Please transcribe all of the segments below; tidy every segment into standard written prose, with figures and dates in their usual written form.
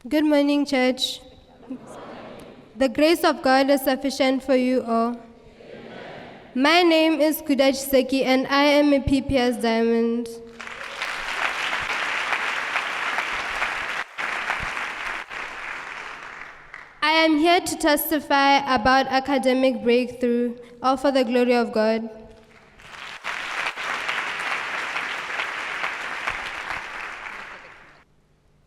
Good morning, church. The grace of God is sufficient for you all. Amen. My name is Kudah Chiseki and I am a PPS Diamond. I am here to testify about academic breakthrough, all for the glory of God.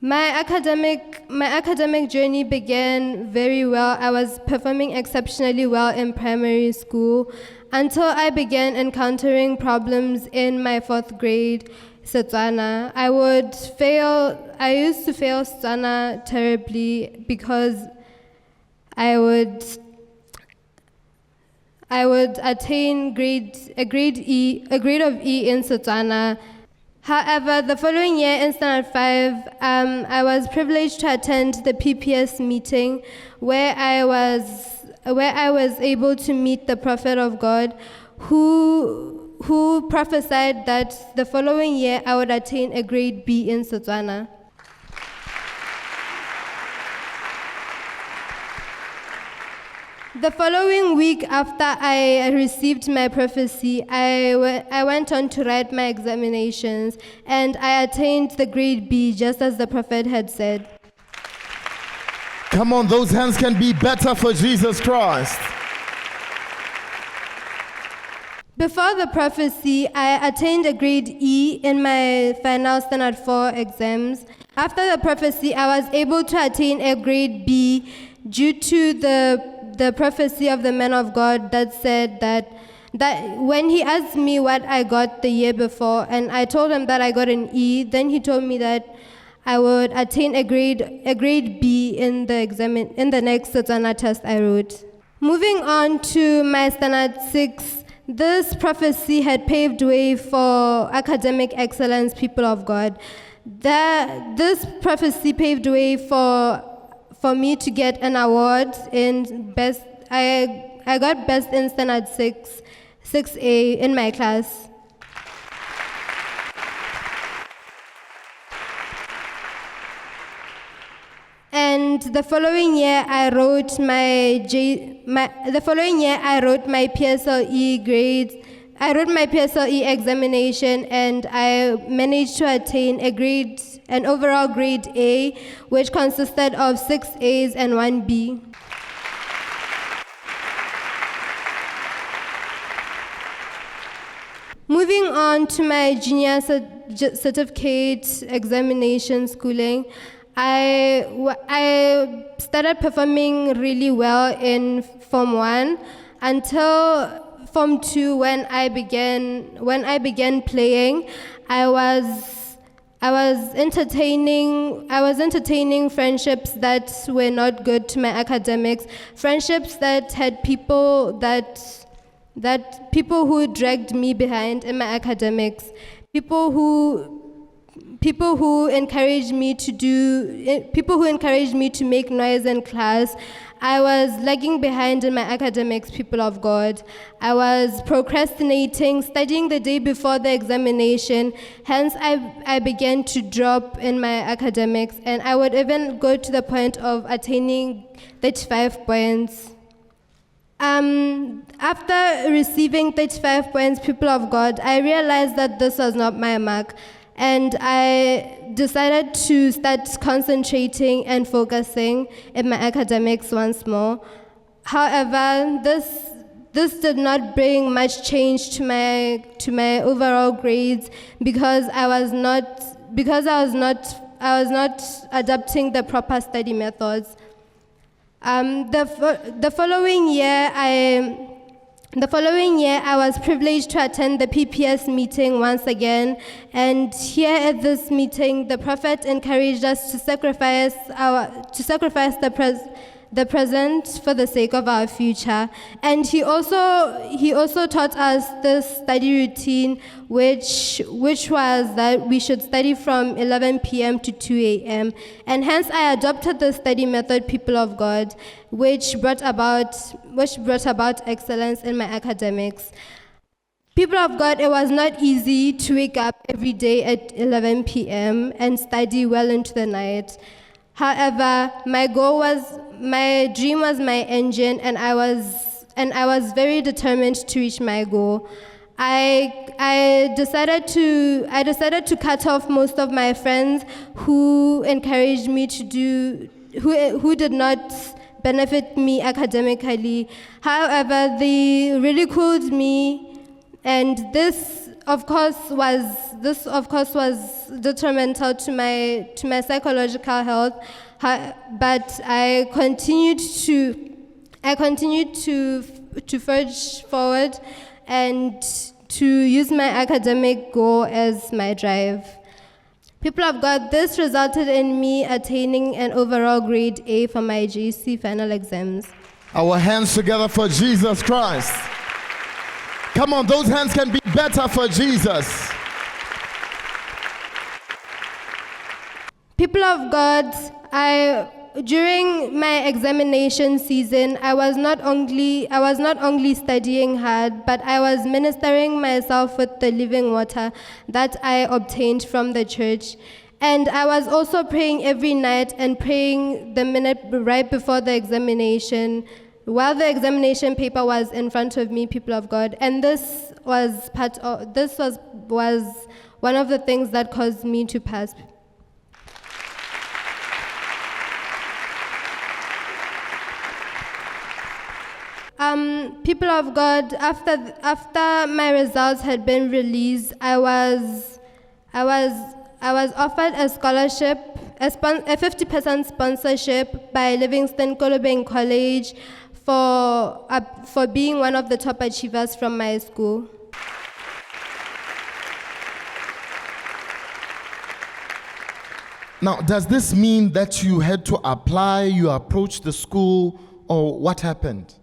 My academic journey began very well. I was performing exceptionally well in primary school until I began encountering problems in my 4th grade Botswana. I used to fail Botswana terribly because I would attain a grade of E in Botswana. However, the following year in Standard 5, I was privileged to attend the PPS meeting where I was able to meet the prophet of God who prophesied that the following year I would attain a grade B in Botswana. The following week after I received my prophecy, I went on to write my examinations, and I attained the grade B, just as the prophet had said. Come on, those hands can be better for Jesus Christ. Before the prophecy, I attained a grade E in my final Standard 4 exams. After the prophecy, I was able to attain a grade B due to the prophecy of the man of God that said that when he asked me what I got the year before, and I told him that I got an E, then he told me that I would attain a grade B in the next Botswana test I wrote. Moving on to my Standard 6, this prophecy had paved way for academic excellence, people of God. This prophecy paved way for me to get an award in best. I got best in Standard 6A in my class. And the following year I wrote my PSLE grades. I wrote my PSLE examination and I managed to attain an overall grade A, which consisted of 6 A's and 1 B. Moving on to my junior certificate examination schooling, I started performing really well in Form 1 until Form 2 when I began playing. I was entertaining friendships that were not good to my academics, friendships that had people who dragged me behind in my academics, people who encouraged me to make noise in class. I was lagging behind in my academics, people of God. I was procrastinating, studying the day before the examination. Hence, I began to drop in my academics, and I would even go to the point of attaining 35 points. After receiving 35 points, people of God, I realized that this was not my mark. And I decided to start concentrating and focusing in my academics once more. However, this did not bring much change to my overall grades because I was not adopting the proper study methods. The following year, I was privileged to attend the PPS meeting once again, and here at this meeting, the prophet encouraged us to sacrifice the present for the sake of our future. And he also taught us this study routine, which was that we should study from 11 p.m. to 2 a.m. And hence I adopted the study method, people of God, which brought about excellence in my academics. People of God, it was not easy to wake up every day at 11 p.m. and study well into the night. However, my dream was my engine, and I was very determined to reach my goal. I decided to cut off most of my friends who encouraged me to do, who did not benefit me academically. However, they ridiculed me, and this of course was detrimental to my psychological health. But I continued to forge forward and to use my academic goal as my drive. People of God, this resulted in me attaining an overall grade A for my JC final exams. Our hands together for Jesus Christ. Come on, those hands can be better for Jesus. People of God, during my examination season, I was not only studying hard, but I was ministering myself with the living water that I obtained from the church. And I was also praying every night and praying the minute right before the examination, while the examination paper was in front of me, people of God. And this was one of the things that caused me to pass. People of God, after my results had been released, I was offered a scholarship, a 50% sponsorship by Livingston Kolobeng College for being one of the top achievers from my school. Now, does this mean that you had to apply, you approached the school, or what happened?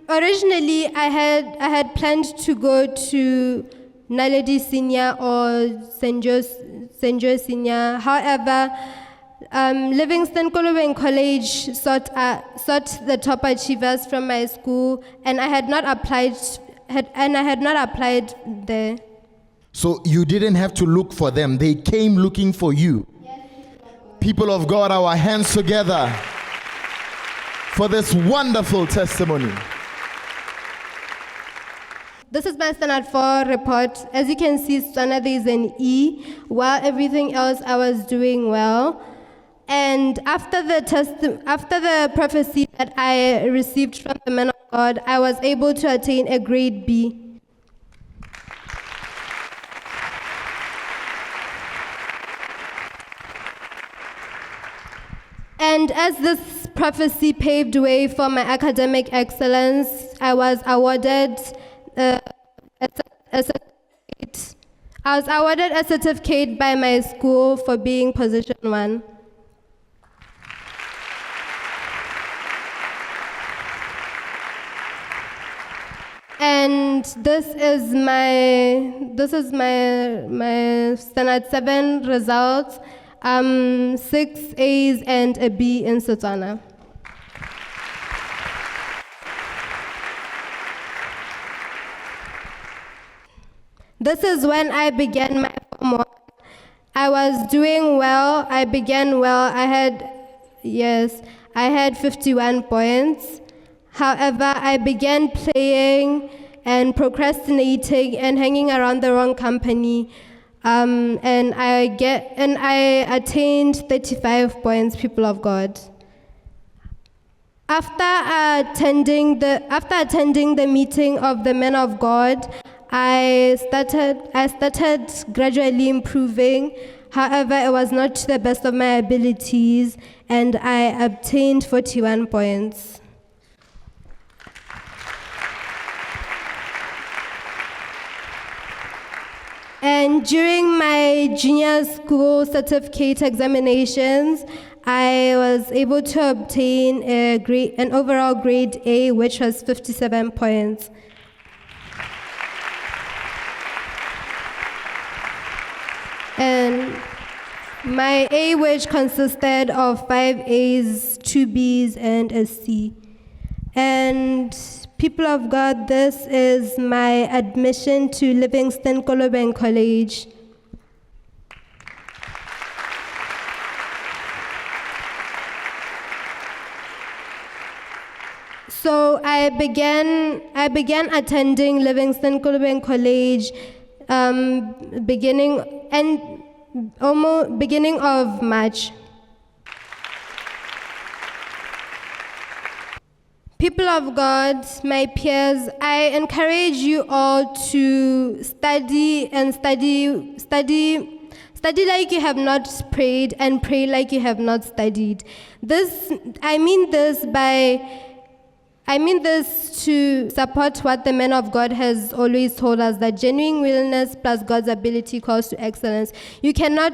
Originally, I had planned to go to Naledi Senior or St. Joe Senior. However, Livingston Kolobeng College sought the top achievers from my school, and I had not applied there. So you didn't have to look for them; they came looking for you. Yes, people of God, our hands together for this wonderful testimony. This is my standard 4 report. As you can see, standard there is an E, while everything else I was doing well. And after the prophecy that I received from the man of God, I was able to attain a grade B. And as this prophecy paved way for my academic excellence, I was awarded a certificate. I was awarded a certificate by my school for being position 1. And this is my standard 7 results. 6 A's and a B in Botswana. This is when I began my Form 1. I was doing well. I began well. I had 51 points. However, I began playing and procrastinating and hanging around the wrong company. And I attained 35 points, people of God. After attending the meeting of the men of God, I started gradually improving. However, it was not to the best of my abilities, and I obtained 41 points. And during my junior school certificate examinations, I was able to obtain an overall grade A, which was 57 points. And my A, which consisted of 5 A's, 2 B's, and a C. And people of God, this is my admission to Livingston Kolobeng College. So I began attending Livingston Kulubeng College beginning of March. People of God, my peers, I encourage you all to study like you have not prayed and pray like you have not studied. I mean this to support what the man of God has always told us, that genuine willingness plus God's ability calls to excellence. You cannot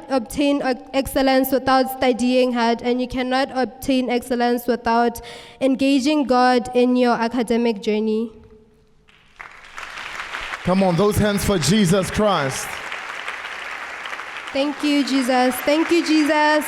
obtain excellence without studying hard, and you cannot obtain excellence without engaging God in your academic journey. Come on, those hands for Jesus Christ. Thank you, Jesus. Thank you, Jesus.